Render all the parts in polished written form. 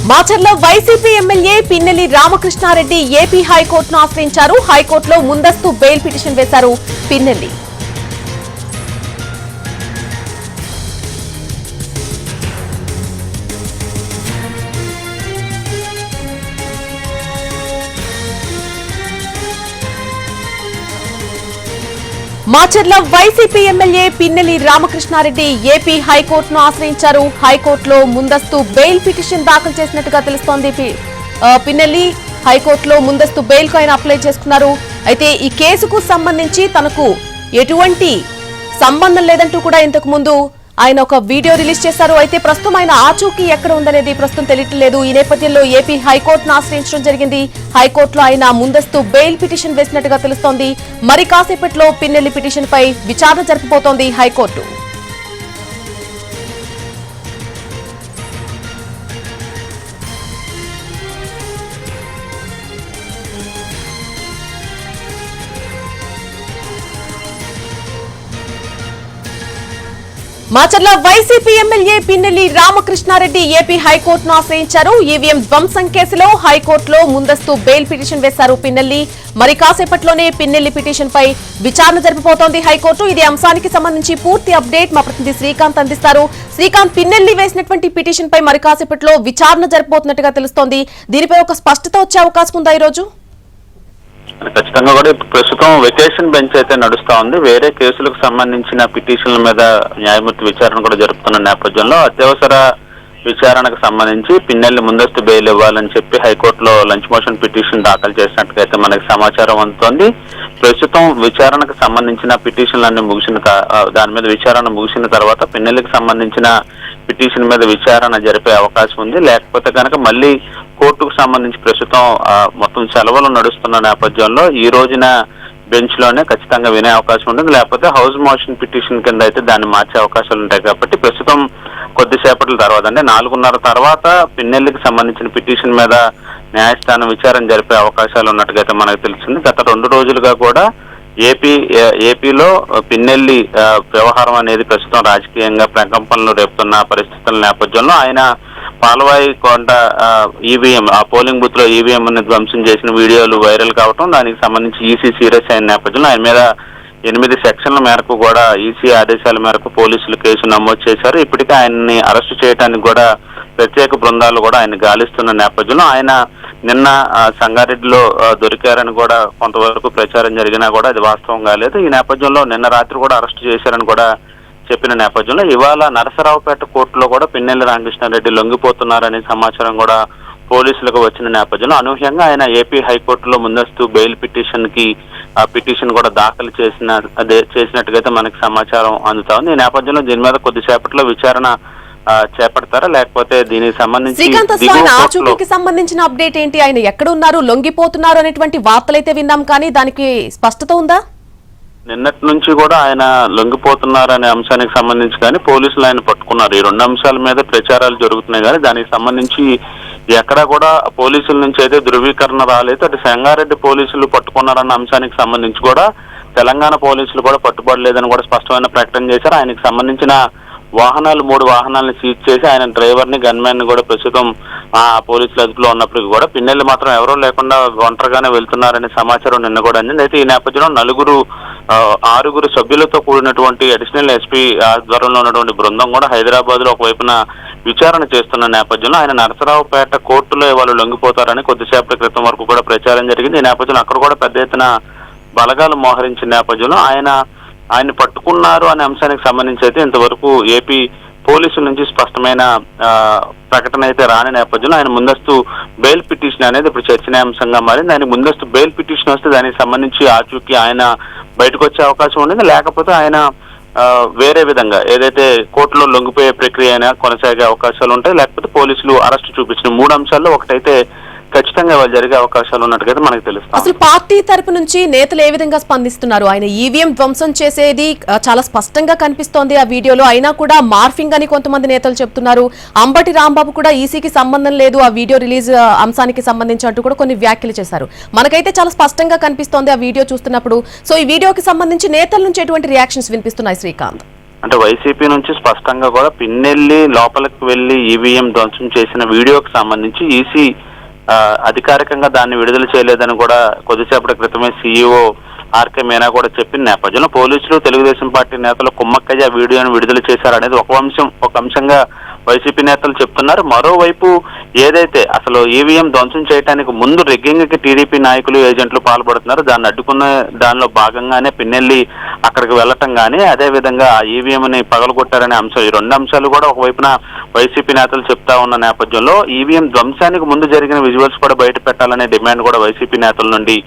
Macherla YCP MLA Pinnelli Ramakrishna Reddy AP హైకోర్టును ఆశ్రయించారు. హైకోర్టులో ముందస్తు బెయిల్ పిటిషన్ వేశారు పిన్నెల్లి. మాచర్ల వైసీపీ ఎమ్మెల్యే పిన్నెల్లి రామకృష్ణారెడ్డి ఏపీ హైకోర్టును ఆశ్రయించారు. హైకోర్టులో ముందస్తు బెయిల్ పిటిషన్ దాఖలు చేసినట్టుగా తెలుస్తోంది. పిన్నెల్లి హైకోర్టులో ముందస్తు బెయిల్ కు ఆయన అప్లై చేసుకున్నారు. అయితే ఈ కేసుకు సంబంధించి తనకు ఎటువంటి సంబంధం లేదంటూ కూడా ఇంతకు ముందు ఆయన ఒక వీడియో రిలీజ్ చేశారు. అయితే ప్రస్తుతం ఆయన ఆచూకీ ఎక్కడ ఉందనేది ప్రస్తుతం తెలియట్లేదు. ఈ నేపథ్యంలో ఏపీ హైకోర్టును ఆశ్రయించడం జరిగింది. హైకోర్టులో ఆయన ముందస్తు బెయిల్ పిటిషన్ వేసినట్టుగా తెలుస్తోంది. మరి కాసేపట్లో పిన్నెల్లి పిటిషన్ పై విచారణ జరపబోతోంది high court. Macherla YCP MLA Pinnelli Ramakrishna Reddy AP హైకోర్టును ఆశ్రయించారు. ఈవీఎం ధ్వంసం కేసులో హైకోర్టులో ముందస్తు బెయిల్ పిటిషన్ వేశారు పిన్నెల్లి. మరి కాసేపట్లోనే పిన్నెల్లి పిటిషన్ పై విచారణ జరపబోతోంది హైకోర్టు. ఇదే అంశానికి సంబంధించి పూర్తి అప్డేట్ మా ప్రతినిధి శ్రీకాంత్ అందిస్తారు. శ్రీకాంత్, పిన్నెల్లి వేసినటువంటి పిటిషన్ పై మరి కాసేపట్లో విచారణ జరపబోతున్నట్టుగా తెలుస్తోంది. దీనిపై ఒక స్పష్టత వచ్చే అవకాశం ఉందా ఈ రోజు? ఖచ్చితంగా కూడా ప్రస్తుతం వెకేషన్ బెంచ్ అయితే నడుస్తా ఉంది. వేరే కేసులకు సంబంధించిన పిటిషన్ల మీద న్యాయమూర్తి విచారణ కూడా జరుపుతున్న నేపథ్యంలో అత్యవసర విచారణకు సంబంధించి పిన్నెల్లి ముందస్తు బెయిల్ ఇవ్వాలని చెప్పి హైకోర్టులో లంచ్ మోషన్ పిటిషన్ దాఖలు చేసినట్టుగా అయితే మనకి సమాచారం అందుతోంది. ప్రస్తుతం విచారణకు సంబంధించిన పిటిషన్లన్నీ దాని మీద విచారణ ముగిసిన తర్వాత పిన్నెల్లికి సంబంధించిన పిటిషన్ మీద విచారణ జరిపే అవకాశం ఉంది. లేకపోతే కనుక మళ్ళీ కోర్టుకు సంబంధించి ప్రస్తుతం మొత్తం సెలవులు నడుస్తున్న నేపథ్యంలో ఈ రోజున బెంచ్ లోనే ఖచ్చితంగా వినే అవకాశం ఉంటుంది. లేకపోతే హౌస్ మోషన్ పిటిషన్ కింద అయితే దాన్ని మార్చే అవకాశాలు ఉంటాయి. కాబట్టి ప్రస్తుతం కొద్దిసేపట్ల తర్వాత అంటే 4:30 తర్వాత పిన్నెల్లికి సంబంధించిన పిటిషన్ మీద న్యాయస్థానం విచారణ జరిపే అవకాశాలు ఉన్నట్టుగా అయితే మనకు తెలిసింది. గత 2 రోజులుగా కూడా ఏపీలో పిన్నెల్లి వ్యవహారం అనేది ప్రస్తుతం రాజకీయంగా ప్రకంపనలు రేపుతున్న పరిస్థితుల నేపథ్యంలో ఆయన పాలవాయి కొండ ఈవీఎం ఆ పోలింగ్ బూత్ లో ఈవీఎం ని ధ్వంసం చేసిన వీడియోలు వైరల్ కావటం, దానికి సంబంధించి ఈసీ సీరియస్ అయిన నేపథ్యంలో ఆయన మీద 8 సెక్షన్ల మేరకు కూడా ఈసీ ఆదేశాల మేరకు పోలీసులు కేసు నమోదు చేశారు. ఇప్పటికే ఆయన్ని అరెస్టు చేయడానికి కూడా ప్రత్యేక బృందాలు కూడా ఆయన గాలిస్తున్న నేపథ్యంలో ఆయన నిన్న సంగారెడ్డిలో దొరికారని కూడా కొంతవరకు ప్రచారం జరిగినా కూడా అది వాస్తవం కాలేదు. ఈ నేపథ్యంలో నిన్న రాత్రి కూడా అరెస్టు చేశారని కూడా చెప్పిన నేపథ్యంలో ఇవాళ నరసరావుపేట కోర్టులో కూడా పిన్నెల్లి రామకృష్ణారెడ్డి లొంగిపోతున్నారనే సమాచారం కూడా పోలీసులకు వచ్చిన నేపథ్యంలో అనూహ్యంగా ఆయన ఏపీ హైకోర్టులో ముందస్తు బెయిల్ పిటిషన్ కూడా దాఖలు చేసినట్టుగా మనకి సమాచారం అందుతా ఉంది. ఈ నేపథ్యంలో దీని మీద కొద్దిసేపట్లో విచారణ చేపడతారా, లేకపోతే దీనికి సంబంధించి సంబంధించిన అప్డేట్ ఏంటి? ఆయన ఎక్కడ ఉన్నారు, లొంగిపోతున్నారు అనేటువంటి వార్తలైతే విన్నాం, కానీ దానికి స్పష్టత ఉందా? నిన్నటి నుంచి కూడా ఆయన లొంగిపోతున్నారనే అంశానికి సంబంధించి కానీ పోలీసులు ఆయన పట్టుకున్నారు. ఈ 2 అంశాల మీద ప్రచారాలు జరుగుతున్నాయి కానీ దానికి సంబంధించి ఎక్కడా కూడా పోలీసుల నుంచి అయితే ధృవీకరణ రాలేదు. అటు సంగారెడ్డి పోలీసులు పట్టుకున్నారన్న అంశానికి సంబంధించి కూడా తెలంగాణ పోలీసులు కూడా పట్టుబడలేదని కూడా స్పష్టమైన ప్రకటన చేశారు. ఆయనకు సంబంధించిన 3 వాహనాలను సీజ్ చేసి ఆయన డ్రైవర్ ని గన్మ్యాన్ ని కూడా ప్రస్తుతం పోలీసుల అదుపులో ఉన్నప్పటికీ కూడా పిన్నెల్లి మాత్రం ఎవరూ లేకుండా ఒంటరిగానే వెళ్తున్నారనే సమాచారం నిన్న కూడా అందింది. అయితే ఈ నేపథ్యంలో 6 సభ్యులతో కూడినటువంటి అడిషనల్ ఎస్పీ ఆధ్వర్యంలో ఉన్నటువంటి బృందం కూడా హైదరాబాద్ లో ఒకవైపున విచారణ చేస్తున్న నేపథ్యంలో ఆయన నరసరావుపేట కోర్టులో వాళ్ళు లొంగిపోతారని కొద్దిసేపటి క్రితం వరకు కూడా ప్రచారం జరిగింది. ఈ నేపథ్యంలో అక్కడ కూడా పెద్ద ఎత్తున బలగాలు మోహరించిన నేపథ్యంలో ఆయన పట్టుకున్నారు అనే అంశానికి సంబంధించి అయితే ఇంతవరకు ఏపీ పోలీసుల నుంచి స్పష్టమైన ప్రకటన అయితే రాని నేపథ్యంలో ఆయన ముందస్తు బెయిల్ పిటిషన్ అనేది ఇప్పుడు చర్చనీయాంశంగా మారింది. ఆయన ముందస్తు బెయిల్ పిటిషన్ వస్తే దానికి సంబంధించి ఆచూకీ ఆయన బయటకు వచ్చే అవకాశం ఉండేది. లేకపోతే ఆయన వేరే విధంగా ఏదైతే కోర్టులో లొంగిపోయే ప్రక్రియ అయినా కొనసాగే అవకాశాలు ఉంటాయి. లేకపోతే పోలీసులు అరెస్టు చూపించిన 3 అంశాల్లో ఒకటైతే ఖచ్చితంగా జరిగే అవకాశాలు ఉన్నట్టుగా మనకు తెలుస్తుంది. అసలు పార్టీ తరపు నుంచి నేతలు ఏ విధంగా స్పందిస్తున్నారు? ఆయన ఈవీఎం ధ్వంసం చేసేది చాలా స్పష్టంగా కనిపిస్తోంది ఆ వీడియోలో, అయినా కూడా మార్ఫింగ్ అని కొంతమంది నేతలు చెప్తున్నారు. అంబటి రాంబాబు కూడా ఈసీకి సంబంధం లేదు ఆ వీడియో రిలీజ్ అంశానికి సంబంధించి అంటూ కూడా కొన్ని వ్యాఖ్యలు చేశారు. మనకైతే చాలా స్పష్టంగా కనిపిస్తోంది ఆ వీడియో చూస్తున్నప్పుడు. సో ఈ వీడియోకి సంబంధించి నేతల నుంచి ఎటువంటి రియాక్షన్స్ వినిపిస్తున్నాయి శ్రీకాంత్? అంటే వైసీపీ నుంచి స్పష్టంగా కూడా పిన్నెల్లి లోపలికి వెళ్లి ఈవీఎం ధ్వంసం చేసిన వీడియోకి సంబంధించి ఈసీ అధికారికంగా దాన్ని విడుదల చేయలేదని కూడా కొద్దిసేపటి క్రితమే సీఈఓ ఆర్కే మీనా కూడా చెప్పిన నేపథ్యంలో పోలీసులు తెలుగుదేశం పార్టీ నేతలు కుమ్మక్కయ్య వీడియోను విడుదల చేశారనేది ఒక అంశంగా వైసీపీ నేతలు చెప్తున్నారు. మరోవైపు ఏదైతే అసలు ఈవీఎం ధ్వంసం చేయడానికి ముందు రిగ్గింగ్ కి టీడీపీ నాయకులు ఏజెంట్లు పాల్పడుతున్నారు, దాన్ని అడ్డుకున్న దానిలో భాగంగానే పిన్నెల్లి అక్కడికి వెళ్లటం కానీ అదేవిధంగా ఆ ఈవీఎంని పగలగొట్టారనే అంశం, ఈ రెండు అంశాలు కూడా ఒకవైపున వైసీపీ నేతలు చెప్తా ఉన్న నేపథ్యంలో ఈవీఎం ధ్వంసానికి ముందు జరిగిన విజువల్స్ కూడా బయట పెట్టాలనే డిమాండ్ కూడా వైసీపీ నేతల నుండి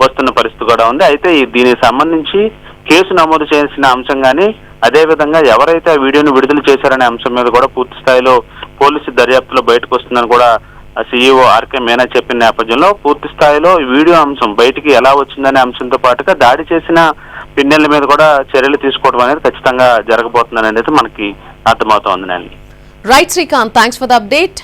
వస్తున్న పరిస్థితి కూడా ఉంది. అయితే దీనికి సంబంధించి కేసు నమోదు చేసిన అంశం కానీ అదేవిధంగా ఎవరైతే ఆ వీడియోను విడుదల చేశారనే అంశం మీద కూడా పూర్తి స్థాయిలో పోలీసు దర్యాప్తులో బయటకు వస్తుందని కూడా సీఈఓ ఆర్కే మీనా చెప్పిన నేపథ్యంలో పూర్తి స్థాయిలో ఈ వీడియో అంశం బయటికి ఎలా వచ్చిందనే అంశంతో పాటుగా దాడి చేసిన పిన్నెల మీద కూడా చర్యలు తీసుకోవడం అనేది ఖచ్చితంగా జరగబోతుందని అనేది మనకి అర్థమవుతోంది. Right Srikanth, thanks for the update.